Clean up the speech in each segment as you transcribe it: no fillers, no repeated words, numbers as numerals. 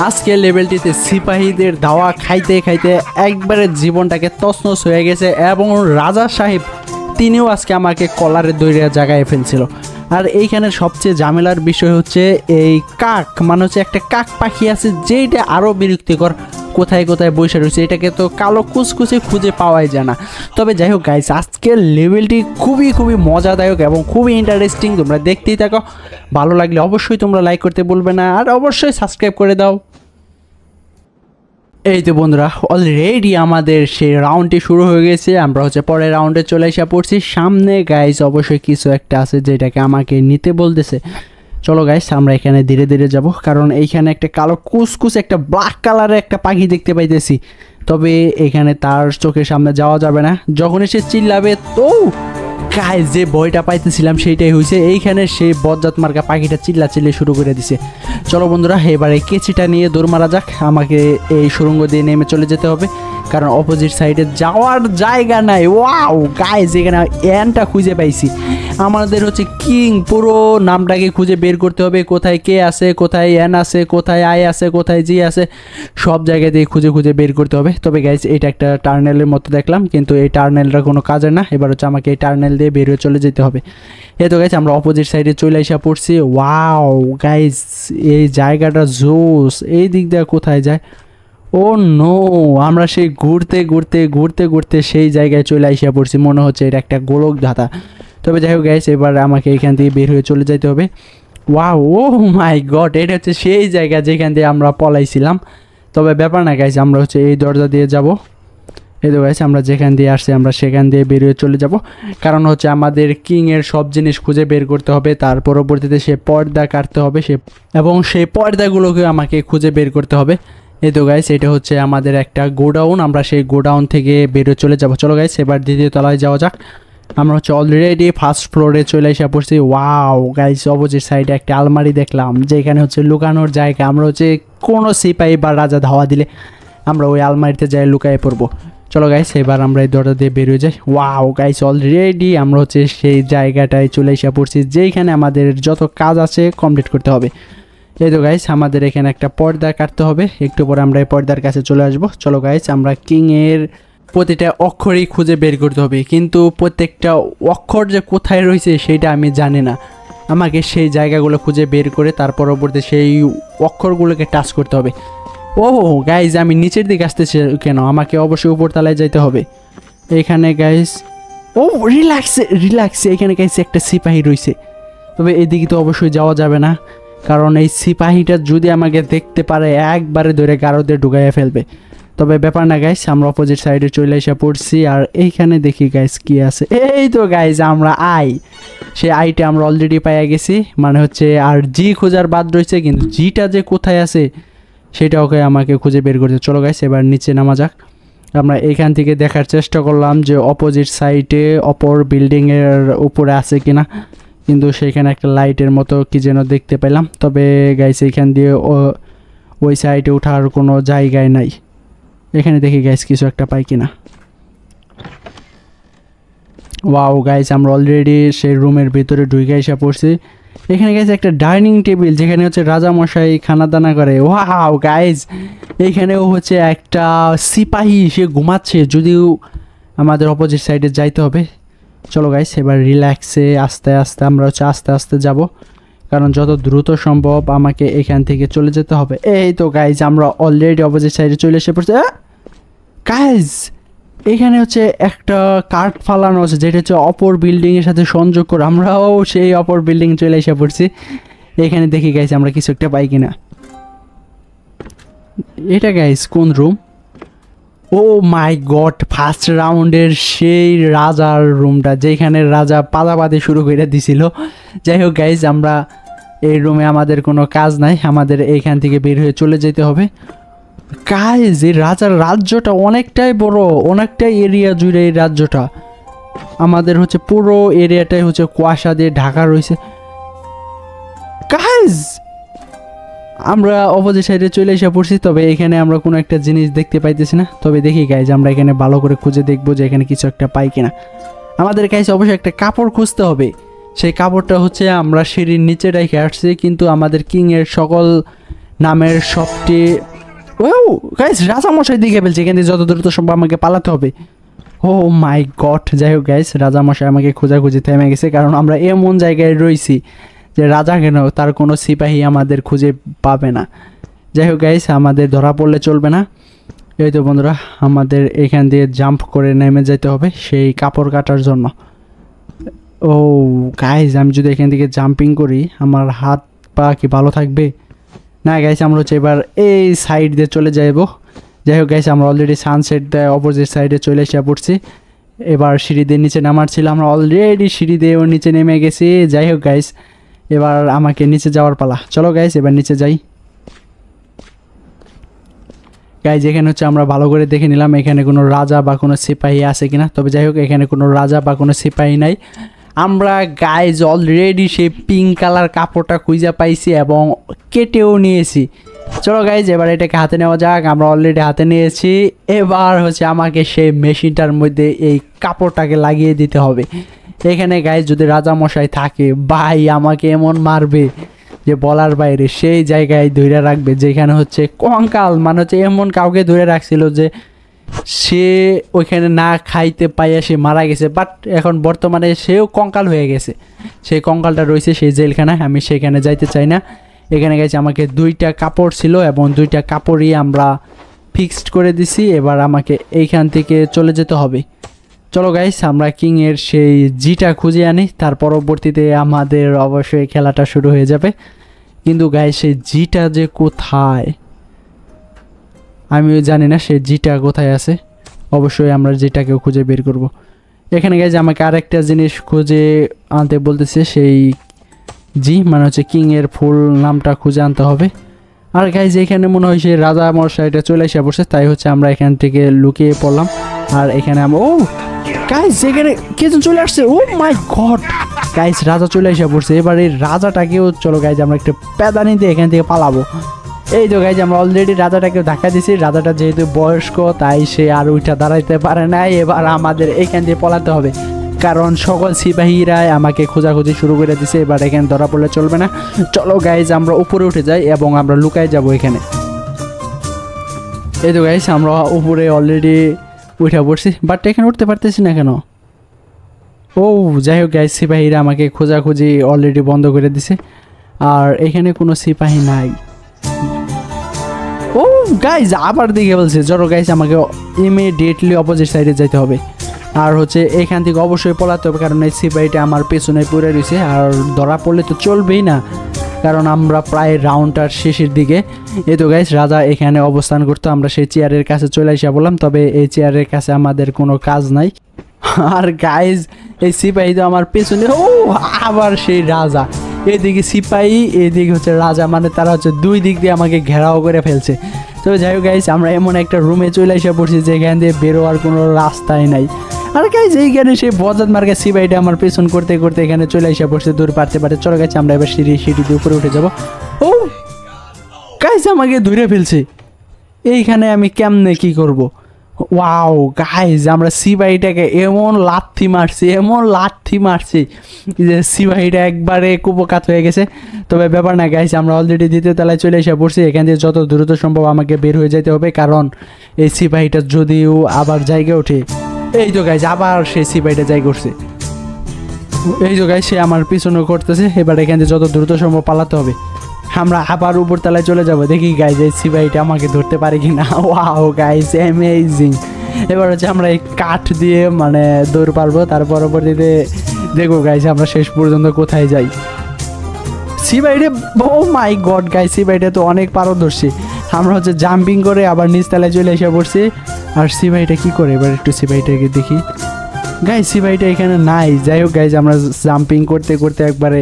আজকের লেভেলটিতে সিপাহীদের ধাওয়া খাইতে খাইতে একবারে জীবনটাকে তছনছ হয়ে গেছে এবং রাজা সাহেব তিনিও আজকে আমাকে কলারে দইরা জায়গায় ফেলছিল। আর এইখানে সবচেয়ে ঝামেলার বিষয় হচ্ছে এই কাক, মানে হচ্ছে একটা কাক পাখি আছে যেটা আরও বিরক্তিকর, কোথায় কোথায় বসে রয়েছে, এটাকে তো কালো কুচকুচে খুঁজে পাওয়াই যায় না। তবে যাই হোক গাইস, আজকের লেভেলটি খুবই খুবই মজাদায়ক এবং খুবই ইন্টারেস্টিং, তোমরা দেখতেই থাকো। ভালো লাগলে অবশ্যই তোমরা লাইক করতে বলবে না, আর অবশ্যই সাবস্ক্রাইব করে দাও। এই তো বন্ধুরা, অলরেডি আমাদের সেই রাউন্ডটি শুরু হয়ে গেছে। আমরা হচ্ছে পরের রাউন্ডে চলে এসে পড়ছি। সামনে গাইস অবশ্যই কিছু একটা আছে যেটাকে আমাকে নিতে বলতেছে। চলো গাইস, আমরা এখানে ধীরে ধীরে যাব, কারণ এইখানে একটা কালো কুচকুচ একটা ব্ল্যাক কালারের একটা পাখি দেখতে পাইতেছি। তবে এখানে তার চোখের সামনে যাওয়া যাবে না, যখন এসে চিল্লাবে তো গাইস যে ভয়টা পাইতেছিলাম সেইটাই হয়েছে। এইখানে সেই বজ্জাত মার্কা পাখিটা চিল্লি শুরু করে দিছে। চলো বন্ধুরা, এবারে কেচিটা নিয়ে দৌড় মারা যাক। আমাকে এই সুড়ঙ্গ দিয়ে নেমে চলে যেতে হবে, কারণ অপোজিট সাইডে যাওয়ার জায়গা নাই। ওয়াও গাইস, এখানে অ্যানটা খুঁজে পাইছি। আমাদের হচ্ছে কিং পুরো নামটাকে খুঁজে বের করতে হবে, কোথায় কে আছে, কোথায় অ্যান আছে, কোথায় আই আছে, কোথায় জি আছে, সব জায়গায় দিয়ে খুঁজে খুঁজে বের করতে হবে। তবে গাইস এটা একটা টার্নেলের মতো দেখলাম, কিন্তু এই টার্নেলটা কোনো কাজের না। এবার হচ্ছে আমাকে এই টার্নেল দিয়ে বের হয়ে চলে যেতে হবে। এই তো গাইস, আমরা অপোজিট সাইডে চলে আসা পড়ছি। ওয়াও গাইস, এই জায়গাটা জোস। এই দিক দিয়ে কোথায় যায়? ও নো, আমরা সেই ঘুরতে ঘুরতে ঘুরতে ঘুরতে সেই জায়গায় চলে আসা পড়ছি। মনে হচ্ছে এটা একটা গোলক ধাঁধা। তবে যাই হোক গাইস, এবার আমাকে এখান থেকে বের হয়ে চলে যেতে হবে। ওয়াও, ও মাই গড, এটা হচ্ছে সেই জায়গা যেখান দিয়ে আমরা পলাইছিলাম। তবে ব্যাপার না গাইস, আমরা হচ্ছে এই দরজা দিয়ে যাব। এই তো গাইস, আমরা যেখান দিয়ে আসছি আমরা সেখান দিয়ে বের হয়ে চলে যাব, কারণ হচ্ছে আমাদের কিংয়ের সব জিনিস খুঁজে বের করতে হবে। তার পরবর্তীতে সে পর্দা কাটতে হবে, এবং সেই পর্দাগুলোকে আমাকে খুঁজে বের করতে হবে। এই তো গাইস, এটা হচ্ছে আমাদের একটা গোডাউন, আমরা সেই গোডাউন থেকে বেরোয় চলে যাব। চলো গাইস, এবার দ্বিতীয় তলায় যাওয়া যাক। আমরা হচ্ছে অলরেডি ফার্স্ট ফ্লোরে চলে এসে পড়ছি। ওয়াও গাইস, অপোজিট সাইডে একটা আলমারি দেখলাম, যেখানে হচ্ছে লুকানোর জায়গা। আমরা হচ্ছে কোনো সিপাহী বা রাজা ধাওয়া দিলে আমরা ওই আলমারিতে যাই লুকায়ে পড়বো। চলো গাইস, এবার আমরা এই দরজা দিয়ে বেরিয়ে যাই। ওয়াও গাইস, অলরেডি আমরা হচ্ছে সেই জায়গাটায় চলে এসে পড়ছি যেখানে আমাদের যত কাজ আছে কমপ্লিট করতে হবে। এই তো গাইস, আমাদের এখানে একটা পর্দা কাটতে হবে, একটু পরে আমরা এই পর্দার কাছে চলে আসবো। চলো গাইস, আমরা কিংয়ের প্রতিটা অক্ষরই খুঁজে বের করতে হবে, কিন্তু প্রত্যেকটা অক্ষর যে কোথায় রয়েছে সেটা আমি জানি না। আমাকে সেই জায়গাগুলো খুঁজে বের করে তার পরবর্তী সেই অক্ষরগুলোকে টাচ করতে হবে। ও গাইস, আমি নিচের দিকে আসতেছি কেন? আমাকে অবশ্যই উপরতলায় যাইতে হবে। এইখানে গাইস, ও রিল্যাক্সে এখানে গাইস একটা সিপাহী রয়েছে। তবে এদিকে তো অবশ্যই যাওয়া যাবে না, কারণ এই সিপাহীটা যদি আমাকে দেখতে পারে একবারে ধরে গারদে ঢুকাইয়া ফেলবে। তবে ব্যাপার না গাইস, আমরা অপোজিট সাইডে চলে এসে পড়ছি। আর এইখানে দেখি গাইস কি আছে। এই তো গাইস, আমরা সেই আইটা আমরা অলরেডি পাইয়া গেছি, মানে হচ্ছে আর জি খোঁজার বাদ রয়েছে, কিন্তু জিটা যে কোথায় আছে সেটা ওকে আমাকে খুঁজে বের করতে। চলো গাইস, এবার নিচে নামা যাক। আমরা এইখান থেকে দেখার চেষ্টা করলাম যে অপোজিট সাইডে অপর বিল্ডিংয়ের উপরে আছে কিনা, কিন্তু সেখানে একটা লাইটের মতো কি যেন দেখতে পেলাম। তবে গাইস, এইখান দিয়ে ওই সাইডে ওঠার কোনো জায়গায় নাই। এখানে দেখি গাইস কিছু একটা পাই কিনা। ওয়াও গাইস, আমরা অলরেডি সেই রুমের ভিতরে ঢুকে এসে পড়ছি। এখানে গাইস একটা ডাইনিং টেবিল, যেখানে হচ্ছে রাজা মশাই খানা দানা করে। ওয়াও গাইস, এইখানেও হচ্ছে একটা সিপাহী, সে ঘুমাচ্ছে। যদিও আমাদের অপোজিট সাইডে যাইতে হবে। চলো গাইস, এবার রিল্যাক্সে আস্তে আস্তে আমরা হচ্ছে আস্তে আস্তে যাব, কারণ যত দ্রুত সম্ভব আমাকে এখান থেকে চলে যেতে হবে। এই তো গাইস, আমরা অলরেডি অপোজিট সাইডে চলে এসে পড়ছি। গাইস, এখানে হচ্ছে একটা কার্ড ফালানো আছে, যেটা হচ্ছে অপর বিল্ডিংয়ের সাথে সংযোগ করে আমরাও সেই অপর বিল্ডিং চলে এসে পড়ছি। এখানে দেখি গাইস আমরা কিছু একটা পাই কিনা। এটা গাইস কোন রুম? ও মাই গড, ফার্স্ট রাউন্ডের সেই রাজার রুমটা, যেখানে রাজা পাদাপাদি শুরু করে দিছিল। যাই হোক গাইস, আমরা এই রুমে আমাদের কোনো কাজ নাই, আমাদের এইখান থেকে বের হয়ে চলে যেতে হবে। গাইস, এই রাজার রাজ্যটা অনেকটাই বড়, অনেকটাই এরিয়া জুড়ে এই রাজ্যটা। আমাদের হচ্ছে পুরো এরিয়াটাই হচ্ছে কুয়াশা দিয়ে ঢাকা রয়েছে। গাইস, আমরা অপোজিট সাইডে চলে এসে পড়ছি। তবে এখানে আমরা কোনো একটা জিনিস দেখতে পাইতেছি না। তবে দেখি গাইস, আমরা এখানে ভালো করে খুঁজে দেখবো যে এখানে কিছু একটা পাই কিনা। আমাদের গাইস অবশ্যই একটা কাপড় খুঁজতে হবে। সেই কাপড়টা হচ্ছে আমরা সিঁড়ির নিচে রেখে আসছি, কিন্তু আমাদের কিংয়ের সকল নামের শপটি। ও গাইস রাজামশাই দিকে ফেলছে, এখান থেকে যত দ্রুত সম্ভব আমাকে পালাতে হবে। ও মাই গড, যাই হোক গাইস রাজামশাই আমাকে খোঁজাখুঁজি থেমে গেছে, কারণ আমরা এমন জায়গায় রয়েছি যে রাজা কেন তার কোনো সিপাহী আমাদের খুঁজে পাবে না। যাই হোক গাইস আমাদের ধরা পড়লে চলবে না। এই তো বন্ধুরা আমাদের এখান দিয়ে জাম্প করে নেমে যেতে হবে সেই কাপড় কাটার জন্য। ও গাইস আমি যদি এখান থেকে জাম্পিং করি আমার হাত পা কি ভালো থাকবে? না গাইস আমরা হচ্ছে এবার এই সাইড দিয়ে চলে যাইব। যাই হোক গাইস আমরা অলরেডি সানসেট দিয়ে অপোজিট সাইডে চলে এসে পড়ছি। এবার সিঁড়ি দিয়ে নিচে নামার ছিল, আমরা অলরেডি সিঁড়ি দিয়ে ওর নিচে নেমে গেছি। যাই হোক গাইস এবার আমাকে নিচে যাওয়ার পালা, চলো গাইস এবার নিচে যাই। গাইস এখানে হচ্ছে আমরা ভালো করে দেখে নিলাম এখানে কোনো রাজা বা কোনো সিপাহী আছে কিনা। তবে যাই হোক এখানে কোনো রাজা বা কোনো সিপাহী নাই। আমরা গাইস অলরেডি সেই পিঙ্ক কালার কাপড়টা খুঁজে পাইছি এবং কেটেও নিয়েছি। চলো গাইস এবার এটাকে হাতে নেওয়া যাক। আমরা অলরেডি হাতে নিয়েছি। এবার হচ্ছে আমাকে সেই মেশিনটার মধ্যে এই কাপড়টাকে লাগিয়ে দিতে হবে। এখানে গাইস যদি রাজামশাই থাকে ভাই আমাকে এমন মারবে যে বলার বাইরে। সেই জায়গায় ধরে রাখবে যেখানে হচ্ছে কঙ্কাল, মানে হচ্ছে এমন কাউকে ধরে রাখছিল যে সে ওইখানে না খাইতে পাইয়া সে মারা গেছে, বাট এখন বর্তমানে সেও কঙ্কাল হয়ে গেছে। সেই কঙ্কালটা রয়েছে সেই জেলখানায়, আমি সেখানে যাইতে চাই না। এখানে গেছে আমাকে 2টা কাপড় ছিল এবং 2টা কাপড়ই আমরা ফিক্সড করে দিছি। এবার আমাকে এইখান থেকে চলে যেতে হবে। চলো গাইস আমরা কিংয়ের সেই জিটা খুঁজে আনি, তার পরবর্তীতে আমাদের অবশ্যই খেলাটা শুরু হয়ে যাবে। কিন্তু গাইস সেই জিটা যে কোথায় আমিও জানি না, সেই জিটা কোথায় আছে। অবশ্যই আমরা জিটাকেও খুঁজে বের করব। এখানে গাইস আমাকে আরেকটা জিনিস খুঁজে আনতে বলতেছে, সেই জি মানে হচ্ছে কিংয়ের ফুল নামটা খুঁজে আনতে হবে। আর গাইস এখানে মনে হয় সেই রাজা মশাইটা চলে এসে বসে, তাই হচ্ছে আমরা এখান থেকে লুকিয়ে পড়লাম। আর এখানে আমরা ও গাইস এখানে কিছু চলে আসছে। ও মাই গড গাইস রাজা চলে এসে পড়ছে। এবার এই রাজাটাকেও চলো গাইস আমরা একটু প্যাদানি দিয়ে এখান থেকে পালাবো। এই তো গাইস আমরা অলরেডি রাজাটাকেও ধাক্কা দিছি। রাজাটা যেহেতু বয়স্ক তাই সে আর ওইটা দাঁড়াইতে পারে না। এবার আমাদের এখান দিয়ে পলাতে হবে, কারণ সকল সিপাহীরাই আমাকে খোঁজাখুঁজি শুরু করে দিছে। এবার এখানে ধরা পড়লে চলবে না। চলো গাইস আমরা উপরে উঠে যাই এবং আমরা লুকাই যাব এখানে। এই তো গাইস আমরা উপরে অলরেডি উঠে পড়ছি, বাট এখানে উঠতে পারতেছি না কেন? ও যাই হোক গাইস সিপাহীরা আমাকে খোঁজাখুঁজি অলরেডি বন্ধ করে দিছে আর এখানে কোনো সিপাহী নাই। ও গাইস আবার দিকে বলছে চলো গাইস আমাকে ইমিডিয়েটলি অপোজিট সাইডে যেতে হবে। আর হচ্ছে এখান থেকে অবশ্যই পলাতে হবে, কারণ এই সিপাহীটা আমার পেছনে পড়ে রয়েছে। আর ধরা পড়লে তো চলবেই না, কারণ আমরা প্রায় রাউন্ডটার শেষের দিকে। এই তো গাইস রাজা এখানে অবস্থান করতো, আমরা সেই চেয়ারের কাছে চলে এসে বললাম, তবে এই চেয়ারের কাছে আমাদের কোনো কাজ নাই। আর গাইস এই সিপাহী তো আমার পেছনে। ও আবার সেই রাজা, এদিকে সিপাহী এদিকে হচ্ছে রাজা, মানে তারা হচ্ছে 2 দিক দিয়ে আমাকে ঘেরাও করে ফেলছে। তো যাই হোক গাইস আমরা এমন একটা রুমে চলে এসে পড়ছি যেখান দিয়ে বেরোয়ার কোনো রাস্তাই নাই। আর গাইস এইখানে সেই বজাত মার্কা সিপাহীটা আমার পেছন করতে করতে এখানে চলে এসে পড়ছে দূর পারতে পারতে। চলো গাইস আমরা এবার সিঁড়ি দিয়ে উপরে উঠে যাবো। ও গাইস আমাকে ধরে ফেলছে, এইখানে আমি কেমনে কি করব? ওয়াও গাইস আমরা সিপাহীটাকে এমন লাথি মারছি যে সিপাহীটা একবারে কুপকাত হয়ে গেছে। তবে ব্যাপার না গাইস, আমরা অলরেডি 2য় তলায় চলে এসে পড়ছি। এখান থেকে যত দ্রুত সম্ভব আমাকে বের হয়ে যেতে হবে, কারণ এই সিপাহীটা যদিও আবার জায়গা ওঠে। এই তো গাইস আবার সেই সিপাহীটা জায়গা উঠছে। এই তো গাইস সে আমার পিছনে করতেছে। এবার এখান থেকে যত দ্রুত সম্ভব পালাতে হবে। আমরা আবার উপর তলায় চলে যাব, দেখি গাইস এই সিপাহীটা আমাকে ধরতে পারে কিনা। Wow guys amazing. এবার হচ্ছে আমরা এই কাঠ দিয়ে মানে দৌড় পারবো, তার পরবর্তীতে দেখো গাইস আমরা শেষ পর্যন্ত কোথায় যাই। সিপাহীটা ও মাই গড গাইস সিপাহীটা তো অনেক পারদর্শী। আমরা হচ্ছে জাম্পিং করে আবার নিচ তলায় চলে এসে পড়ছি। আর সিপাহীটা কি করে এবার একটু সিপাহীটাকে দেখি। গাইস সিপাহীটা এখানে নাই। যাই হোক গাইস আমরা জাম্পিং করতে করতে একবারে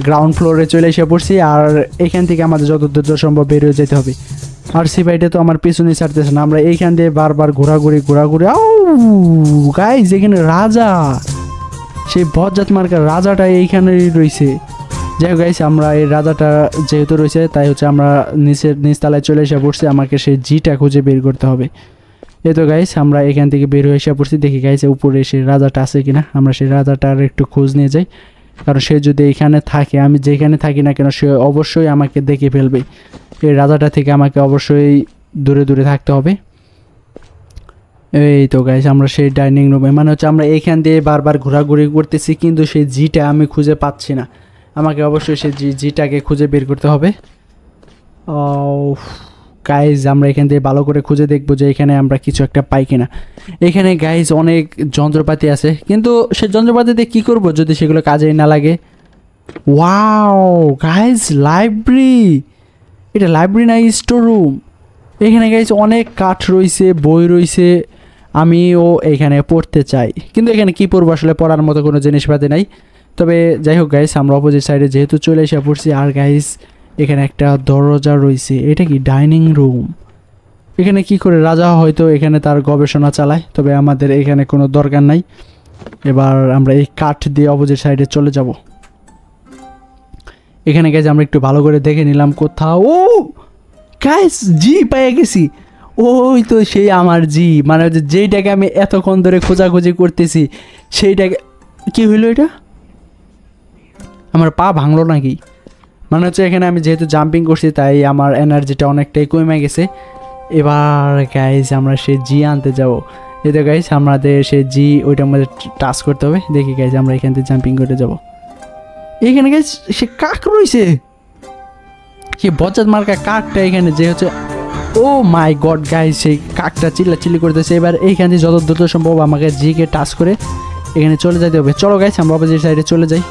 গ্রাউন্ড ফ্লোরে চলে এসে পড়ছি। আর এখান থেকে আমাদের যত দ্রুত সম্ভব বের হয়ে যেতে হবে। আর সিপাহীটা তো আমার পিছনে ছাড়তেছে না। আমরা এইখান দিয়ে বারবার ঘোরাঘুরি গাইস এখানে রাজা, সেই বজ্জাত মার্কার রাজাটা এইখানেই রয়েছে। যাই হোক গাইস আমরা এই রাজাটা যেহেতু রয়েছে তাই হচ্ছে আমরা নিচতলায় চলে এসে পড়ছি। আমাকে সেই জিটা খুঁজে বের করতে হবে। এই তো গাইস আমরা এখান থেকে বের হয়ে এসে পড়ছি। দেখি গাইস উপরে সেই রাজাটা আছে কিনা। আমরা সেই রাজাটার একটু খোঁজ নিয়ে যাই, কারণ সে যদি এখানে থাকে, আমি যেখানে থাকি না কেন সে অবশ্যই আমাকে দেখে ফেলবে। এই রাজাটা থেকে আমাকে অবশ্যই দূরে দূরে থাকতে হবে। এই তো গাইস আমরা সেই ডাইনিং রুমে, মানে হচ্ছে আমরা এইখান দিয়ে বারবার ঘোরাঘুরি করতেছি, কিন্তু সেই জিটা আমি খুঁজে পাচ্ছি না। আমাকে অবশ্যই সেই জিটাকে খুঁজে বের করতে হবে। গাইজ আমরা এখান দিয়ে ভালো করে খুঁজে দেখবো যে এখানে আমরা কিছু একটা পাই কিনা। এখানে গাইজ অনেক যন্ত্রপাতি আছে, কিন্তু সে যন্ত্রপাতি দিয়ে কী করবো যদি সেগুলো কাজেই না লাগে। ওয়াও গাইজ লাইব্রেরি, এটা লাইব্রেরি না স্টোর রুম। এখানে গাইজ অনেক কাঠ রয়েছে, বই রয়েছে, আমিও এখানে পড়তে চাই, কিন্তু এখানে কি পড়বো আসলে, পড়ার মতো কোনো জিনিসপাতি নাই। তবে যাই হোক গাইজ আমরা অপোজিট সাইডে যেহেতু চলে এসে পড়ছি। আর গাইজ এখানে একটা দরজা রয়েছে, এটা কি ডাইনিং রুম? এখানে কি করে রাজা হয়তো এখানে তার গবেষণা চালায়, তবে আমাদের এখানে কোনো দরকার নাই। এবার আমরা এই কাঠ দিয়ে অপোজিট সাইডে চলে যাব। এখানে গাইজ আমরা একটু ভালো করে দেখে নিলাম কোথাও। ও গাইজ জি পেয়ে গেছি, ওই তো সেই আমার জি, মানে যেইটাকে আমি এতক্ষণ ধরে খোঁজাখুঁজি করতেছি সেইটাকে। কি হইলো এটা? আমার পা ভাঙলো নাকি? মানে হচ্ছে এখানে আমি যেহেতু জাম্পিং করছি তাই আমার এনার্জিটা অনেকটাই কমে গেছে। এবার গাইজ আমরা সেই জি আনতে যাব। এই তো গাইজ আমাদের সেই জি ওইটার মধ্যে টাচ করতে হবে। দেখি গাইজ আমরা এখান থেকে জাম্পিং করে যাব। এখানে গাইজ সে কাক রয়েছে, সে বজ্জাত মার্কা কাকটা এখানে যে হচ্ছে। ও মাই গড গাইজ সেই কাকটা চিল্লাচিল্লি করতেছে। এবার এইখান থেকে যত দ্রুত সম্ভব আমাকে জিকে টাচ করে এখানে চলে যেতে হবে। চলো গাইজ আমরা অপোজিট সাইডে চলে যাই।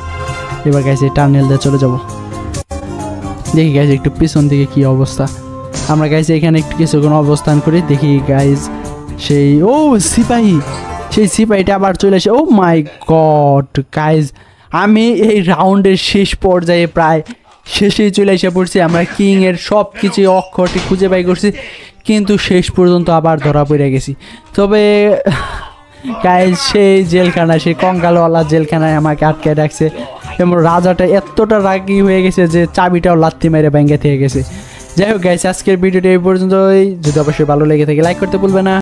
এবার গাইজ এই টার্নেল দিয়ে চলে যাব। দেখি গাইজ একটু পিছন দিকে কি অবস্থা। আমরা গাইজ এখানে একটু কিছুক্ষণ অবস্থান করি, দেখি গাইজ সেই ও সিপাহী, সেই সিপাহীটা আবার চলে আসে। ও মাই গড গাইজ আমি এই রাউন্ডের শেষ পর্যায়ে প্রায় শেষেই চলে এসে পড়ছি। আমরা কিংয়ের সব কিছু অক্ষরটি খুঁজে বাই করছি, কিন্তু শেষ পর্যন্ত আবার ধরা পড়ে গেছি। তবে গাইজ সেই জেলখানা, সেই কঙ্কালওয়ালা জেলখানায় আমাকে আটকে রাখছে এবং রাজাটা এতটা রাগি হয়ে গেছে যে চাবিটাও লাত্তি মেরে ব্যাঙ্গে থেকে গেছে। যাই হোক গাইজ আজকের ভিডিওটি এই পর্যন্তই। যদি অবশ্যই ভালো লেগে থাকে লাইক করতে ভুলবে না।